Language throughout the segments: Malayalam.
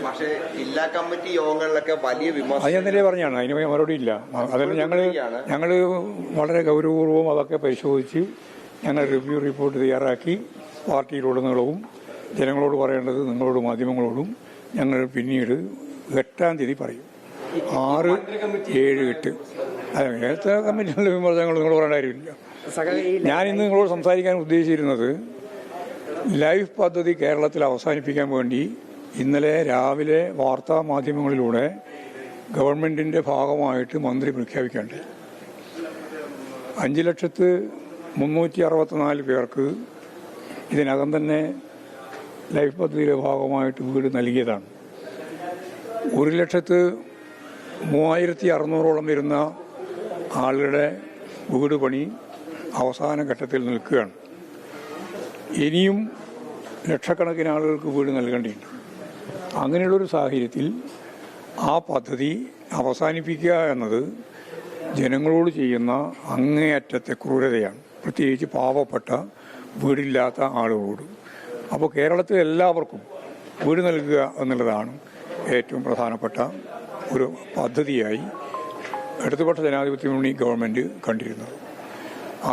പക്ഷേ ജില്ലാ കമ്മിറ്റി യോഗങ്ങളിലൊക്കെ വലിയ വിമർശനം. അത് ഞാൻ നേരെ പറഞ്ഞാണ്, അതിന് മറുപടി ഇല്ല. അതിൽ ഞങ്ങൾ വളരെ ഗൗരവപൂർവ്വം അതൊക്കെ പരിശോധിച്ച് ഞങ്ങൾ റിവ്യൂ റിപ്പോർട്ട് തയ്യാറാക്കി പാർട്ടിയിലുടനീളവും ജനങ്ങളോട് പറയേണ്ടത് നിങ്ങളോട് മാധ്യമങ്ങളോടും ഞങ്ങൾ പിന്നീട് 8-ാം തീയതി പറയും. 6, 7, 8 അതെ, നേരത്തെ കമ്മിറ്റികളുടെ വിമർശനങ്ങൾ നിങ്ങൾ പറയേണ്ട കാര്യമില്ല. ഞാനിന്ന് നിങ്ങളോട് സംസാരിക്കാൻ ഉദ്ദേശിച്ചിരുന്നത് ലൈഫ് പദ്ധതി കേരളത്തിൽ അവസാനിപ്പിക്കാൻ വേണ്ടി ഇന്നലെ രാവിലെ വാർത്താ മാധ്യമങ്ങളിലൂടെ ഗവൺമെൻറ്റിൻ്റെ ഭാഗമായിട്ട് മന്ത്രി പ്രഖ്യാപിക്കേണ്ടത് 5,364,000 പേർക്ക് ഇതിനകം തന്നെ ലൈഫ് പദ്ധതിയുടെ ഭാഗമായിട്ട് വീട് നൽകിയതാണ്. 1,03,600 വരുന്ന ആളുകളുടെ വീട് പണി അവസാന ഘട്ടത്തിൽ നിൽക്കുകയാണ്. ഇനിയും ലക്ഷക്കണക്കിന് ആളുകൾക്ക് വീട് നൽകേണ്ടിയുണ്ട്. അങ്ങനെയുള്ളൊരു സാഹചര്യത്തിൽ ആ പദ്ധതി അവസാനിപ്പിക്കുക എന്നത് ജനങ്ങളോട് ചെയ്യുന്ന അങ്ങേയറ്റത്തെ ക്രൂരതയാണ്, പ്രത്യേകിച്ച് പാവപ്പെട്ട വീടില്ലാത്ത ആളുകളോട്. അപ്പോൾ കേരളത്തിൽ എല്ലാവർക്കും വീട് നൽകുക എന്നുള്ളതാണ് ഏറ്റവും പ്രധാനപ്പെട്ട ഒരു പദ്ധതിയായി ഇടതുപക്ഷ ജനാധിപത്യ മുന്നണി ഗവൺമെൻറ് കണ്ടിരുന്നത്.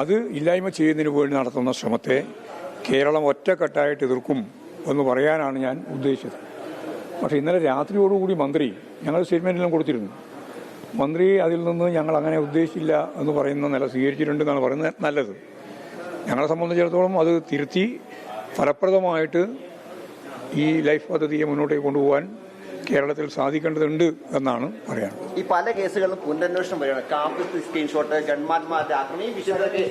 അത് ഇല്ലായ്മ ചെയ്യുന്നതിന് വേണ്ടി നടത്തുന്ന ശ്രമത്തെ കേരളം ഒറ്റക്കെട്ടായിട്ട് എതിർക്കും എന്ന് പറയാനാണ് ഞാൻ ഉദ്ദേശിച്ചത്. പക്ഷേ ഇന്നലെ രാത്രിയോടുകൂടി മന്ത്രി ഞങ്ങൾ സ്റ്റേറ്റ്മെൻറ്റിലും കൊടുത്തിരുന്നു. മന്ത്രി അതിൽ നിന്ന് ഞങ്ങൾ അങ്ങനെ ഉദ്ദേശിച്ചില്ല എന്ന് പറയുന്ന നില സ്വീകരിച്ചിട്ടുണ്ടെന്നാണ് പറയുന്നത്. നല്ലത്. ഞങ്ങളെ സംബന്ധിച്ചിടത്തോളം അത് തിരുത്തി ഫലപ്രദമായിട്ട് ഈ ലൈഫ് പദ്ധതിയെ മുന്നോട്ടേക്ക് കൊണ്ടുപോകാൻ കേരളത്തിൽ സാധിക്കേണ്ടതുണ്ട് എന്നാണ് പറയാനുള്ളത്. ഈ പല കേസുകളും പുനരന്വേഷണം വരികയാണ്. കാമ്പസ് സ്ക്രീൻഷോട്ട്, ഗൺമാന്മാരുടെ ആക്രമണം, ഈ വിഷയങ്ങളൊക്കെ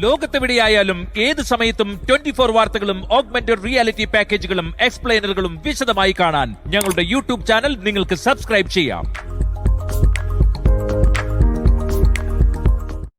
ലോകത്തെവിടെയായാലും ഏത് സമയത്തും 24 വാർത്തകളും ഓഗ്മെന്റഡ് റിയാലിറ്റി പാക്കേജുകളും എക്സ്പ്ലെയിനറുകളും വിശദമായി കാണാൻ ഞങ്ങളുടെ യൂട്യൂബ് ചാനൽ നിങ്ങൾക്ക് സബ്സ്ക്രൈബ് ചെയ്യാം.